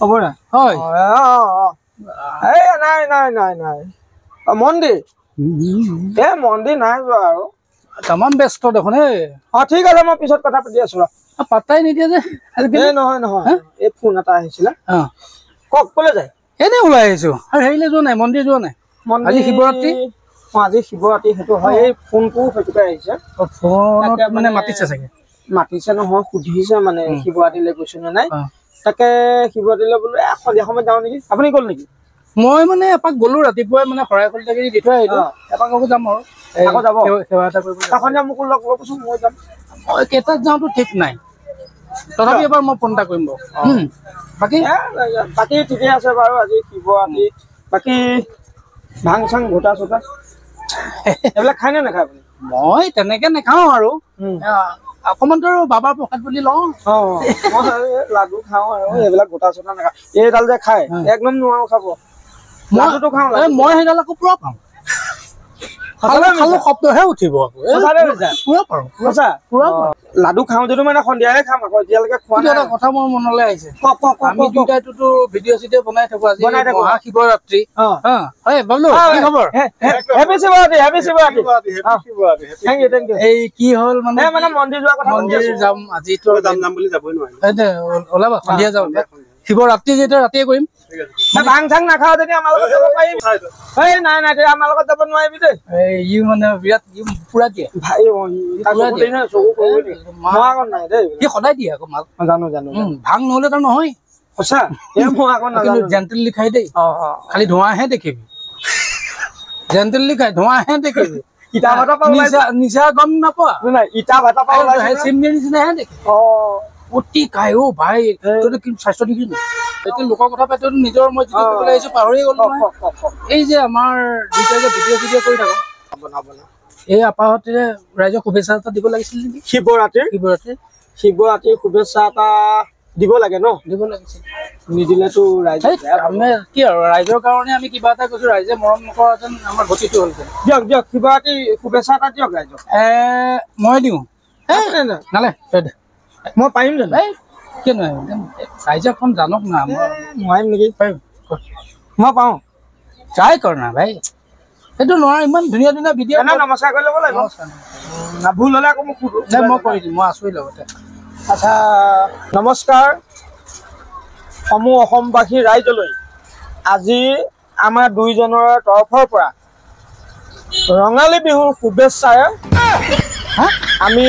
অবৰা হয় এই নাই মন্দিৰ মন্দিৰ নাই যোৱা আৰু তামান ব্যস্ত দেখোন ঠিক আছে মই পিছত কথা পাতি আছো পাত্তাই নিদিয়ে যে নহয় এই ফোন এটা আহিছিলে কওক কলে যায় এনে ওলাই আহিছো আৰু হেৰিলে যোৱা নাই মন্দিৰ যোৱা নাই আজি শিৱৰাত্ৰি আজি শিৱৰাত্ৰি সেইটো হয় এই ফোনটো সেইটোকে আহিছে ফোনত মানে মাতিছে চাগে মাতিছে নহয় সুধিছে মানে শিৱৰাত্ৰিলৈ গৈছো নে নাই তাকে শিৱৰাত্ৰিলৈ বোলো সন্ধিয়া সময়ত যাওঁ নেকি আপুনি গ'ল নেকি মই মানে এপাক গ'লো ৰাতিপুৱাই মানে শৰাই খলি দি থৈ আহিলো এপাক আকৌ যাম আৰু আকৌ যাব সেৱা এটা কৰিব সন্ধিয়া মোক লগ কৰিবচোন মই যাম মই কেইটাত যাওঁতো ঠিক নাই তথাপি এবাৰ মই ফোন এটা কৰিম বাৰু বাকী ঠিকে আছে বাৰু আজি শিৱৰাত্ৰি বাকী ভাং চাং ঘোটা চোটা এইবিলাক খাই নে নাখায় আপুনি মই তেনেকে নাখাওঁ আৰু অকমানতো আৰু বাবাৰ প্ৰসাদ বুলি লওঁ লাডু খাওঁ আৰু এইবিলাক গোটা চোটা নাখাওঁ এইডাল যে খাই একদম নোৱাৰো খাব লাডুটো খাওঁ মই সেইডাল আকৌ পুৰা খাওঁ শব্দহে উঠিব লাডু খাওঁ যদিও মানে সন্ধিয়াহে খাম আকৌ এতিয়ালৈকে খোৱা নাই কথা মোৰ মনলৈ আহিছে আমি দুটাইতো ভিডিঅ' চিডিঅ' বনাই থাকো আজি মহাশিৱৰাত্ৰি এই কি হ'ল মানে মন্দিৰ যোৱা কথা মন্দিৰ যাম আজিতো যাম বুলি যাবই নোৱাৰিম ওলাবা সন্ধিয়া যাম শিৱৰাত্ৰি যেতিয়া ৰাতিয়ে কৰিম ভাং চাং নাখাওঁ যদি আমাৰ লগত যাব পাৰিম নাই আমাৰ লগত যাব নোৱাৰিবি দেই ই মানে বিৰাট পুৰা দিয়ে ভাই সদায় দিয়ে আকৌ মাল জানো ভাং নহলে তাৰ নহয় সঁচা কিন্তু জেণ্টেল লিখাই দেই খালি ধোঁৱাহে দেখিবি জেণ্টেল লিখাই ধোঁৱাহে দেখিবি নিচা গম নাপোৱা ইটা ভাটা চিমনিৰ নিচিনাহে দেখি অতি খাই ভাই কিন্তু স্বাস্থ্য দেখি এতিয়া লোকৰ কথা পাতি নিজৰ মই যিটো কবলৈ আহিছো পাহৰি গলো এই যে আমাৰ দুটাই যে ভিডিঅ' চিডিঅ' কৰি থাকো এই আপাহতে ৰাইজক শুভেচ্ছা এটা দিব লাগিছিল নেকি শিৱৰাত্ৰিৰ শুভেচ্ছা এটা দিব লাগে ন দিব লাগিছিল নিদিলেতো ৰাইজে আমি কি আৰু ৰাইজৰ কাৰণে আমি কিবা এটা কৈছো ৰাইজে মৰম নকৰাহেঁতেন আমাৰ গতিটো হ'লহেঁতেন দিয়ক শিৱৰাত্ৰিৰ শুভেচ্ছা এটা দিয়ক ৰাইজক মই দিওঁ নালে মই পাৰিম জানো কিয় নোৱাৰিম ৰাইজে অকণ জানক না নোৱাৰিম নেকি পাৰিম মই পাওঁ ট্ৰাই কৰ না ভাই সেইটো নোৱাৰো ইমান ধুনীয়া ধুনীয়া ভিডিঅ' নমস্কাৰ কৰি ল'ব লাগিব ভুল হ'লে আকৌ মোক মই কৰি দিম মই আছোৱেই লগতে আচ্ছা নমস্কাৰ সমূহ অসমবাসী ৰাইজলৈ আজি আমাৰ দুইজনৰ তৰফৰ পৰা ৰঙালী বিহুৰ শুভেচ্ছাৰে আমি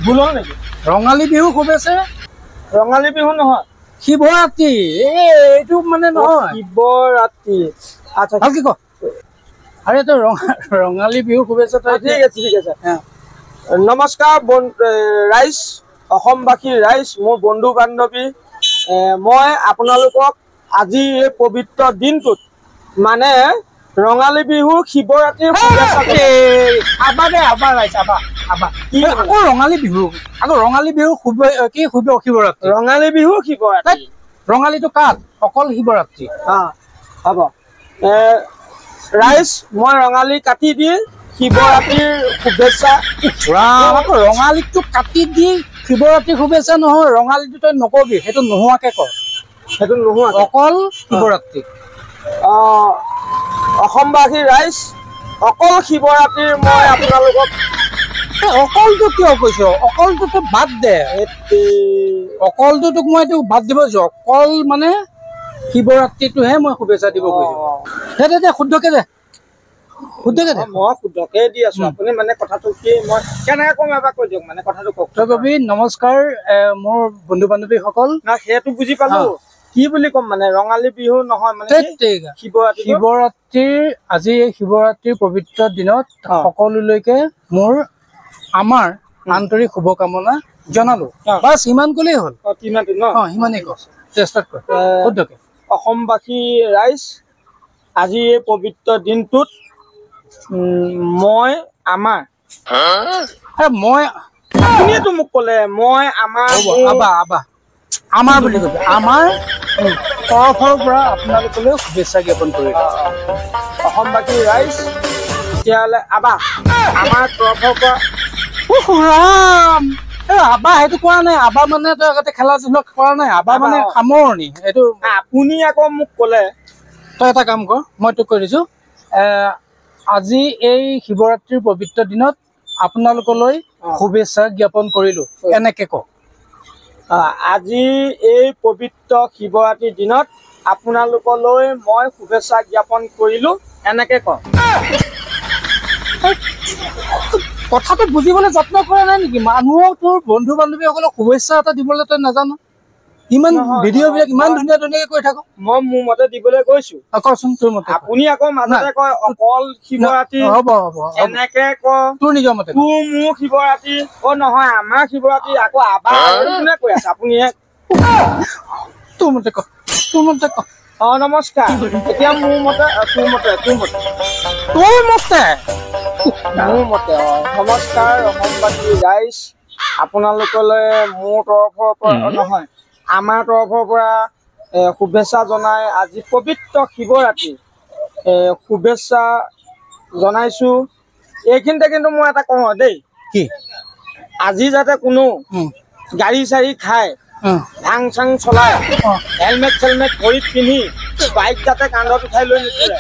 ভুল হ'ল নেকি ৰঙালী বিহু শুভেচ্ছা ৰঙালী বিহু নহয় শিৱৰাত্ৰি এইটো মানে নহয় শিৱৰাত্ৰি আচ্ছা ভালকে ক আৰু এইটো ৰঙালী বিহু শুভেচ্ছা ঠিক আছে নমস্কাৰ ৰাইজ অসমবাসী ৰাইজ মোৰ বন্ধু বান্ধৱী মই আপোনালোকক আজি এই পবিত্ৰ দিনটোত মানে ৰঙালী বিহু শিৱৰাত্ৰিৰ আকৌ ৰঙালী বিহু কি শিৱৰাত্ৰি ৰঙালী বিহু শিৱৰাত্ৰি ৰঙালীটো কাত অকল শিৱৰাত্ৰি হ'ব ৰাইজ মই ৰঙালী কাটি দি শিৱৰাত্ৰিৰ শুভেচ্ছা ৰঙালীটো কাটি দি শিৱৰাত্ৰিৰ শুভেচ্ছা নহয় ৰঙালীটো তই নকবি সেইটো নোহোৱাকে কৰ সেইটো নোহোৱা অকল শিৱৰাত্ৰি অসমবাসী ৰাইজ অকল শিৱৰাত্ৰিৰ মই আপোনালোকক অকলটো কিয় কৈছ অকলটোতো বাদ দে অকলটো তোক মই এইটো বাদ দিব কৈছো অকল মানে শিৱৰাত্ৰিটোহে মই শুভেচ্ছা দিব কৈছো দে শুদ্ধকে দে মই শুদ্ধকে দি আছো আপুনি মানে কথাটো কি মই কেনেকে কম এবাৰ কৈ দিয়ক মানে কথাটো কওক তই কবি নমস্কাৰ মোৰ বন্ধু বান্ধৱীসকল সেইটো বুজি পালো কি বুলি কম মানে ৰঙালী বিহু নহয় মানে শিৱৰাত্ৰিৰ আজি এই শিৱৰাত্ৰিৰ পবিত্ৰ দিনত সকলোলৈকে মোৰ আমাৰ আন্তৰিক শুভকামনা জনালো বাছ ইমান কলেই হ'ল সিমানেই ক চেষ্টা কৰ শুদ্ধকে অসমবাসী ৰাইজ আজি এই পবিত্ৰ দিনটোত মই আমাৰ আপুনিতো মোক ক'লে মই আমাৰ আমাৰ বুলি কৈছে আমাৰ তৰফৰ পৰা আপোনালোকলৈ শুভেচ্ছা জ্ঞাপন কৰিলো অসমবাসী ৰাইজ তেতিয়াহ'লে আমাৰ তৰফৰ পৰা আবা সেইটো কোৱা নাই আবা মানে তই আগতে খেলা ধূলা কৰা নাই আবা মানে সামৰণি এইটো আপুনি আকৌ মোক ক'লে তই এটা কাম কৰ মই তোক কৈ দিছো আজি এই শিৱৰাত্ৰিৰ পবিত্ৰ দিনত আপোনালোকলৈ শুভেচ্ছা জ্ঞাপন কৰিলো এনেকে ক আজি এই পবিত্ৰ শিৱৰাত্ৰিৰ দিনত আপোনালোকলৈ মই শুভেচ্ছা জ্ঞাপন কৰিলো এনেকে ক কথাটো বুজিবলৈ যত্ন কৰা নাই নেকি মানুহক তোৰ বন্ধু বান্ধৱীসকলক শুভেচ্ছা এটা দিবলৈ তই নাজানো ইমান ভিডিঅ' বিলাক ইমান ধুনীয়া ধুনীয়াকে কৈ থাক মই মোৰ মতে দিবলৈ কৈছো কচোন তোৰ মতে আপুনি আকৌ মাজতে কয় অকল শিৱৰাত্ৰি হ'ব হ'ব এনেকে ক তোৰ নিজৰ মতে তোৰ মোৰ শিৱৰাত্ৰি নহয় আমাৰ শিৱৰাত্ৰি আকৌ আবাৰ কোনে কৈ আছে আপুনিহে তোৰ মতে ক তোৰ মতে ক নমস্কাৰ এতিয়া মোৰ মতে তোৰ মতে নমস্কাৰ অসমবাসী ৰাইজ আপোনালোকলৈ মোৰ তৰফৰ পৰা নহয় আমাৰ তৰফৰ পৰা শুভেচ্ছা জনাই আজি পবিত্ৰ শিৱৰাত্ৰি শুভেচ্ছা জনাইছো এইখিনিতে কিন্তু মই এটা কওঁ দেই কি আজি যাতে কোনো গাড়ী চাড়ী খাই ভাং চাং চলাই হেলমেট চেলমেট ভৰিত পিন্ধি বাইক যাতে কান্ধত উঠাই লৈ নুফুৰে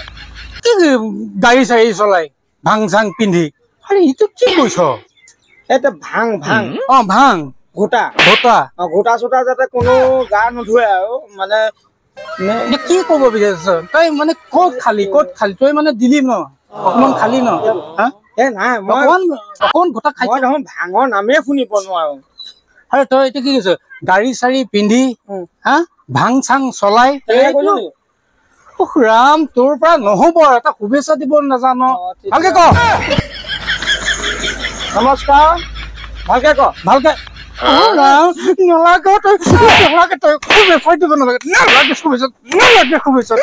গাড়ী চাড়ী চলাই ভাং চাং পিন্ধি আৰে এইটো কি কৈছ এইটো ভাং ভাং ঘোটা চোটা যাতে কোনো গা নুধুৱে আৰু মানে কি ক'ব বিচাৰিছ তই মানে ক'ত খালি তই মানে দিলি ন অকমান খালি ন নাই মই অকমান ঘোটা খাই দেখোন ভাঙৰ নামেই শুনিব নোৱাৰো আৰে তই এতিয়া কি কৈছ গাড়ী চাড়ী পিন্ধি ভাং চাং চলাই ৰাম তোৰ পৰা নহব এটা শুভেচ্ছা দিব নাজানো ভালকে ক নমস্কাৰ ভালকে ক ভালকে নালাগে তই শুভেচ্ছা দিব নালাগে শুভেচ্ছা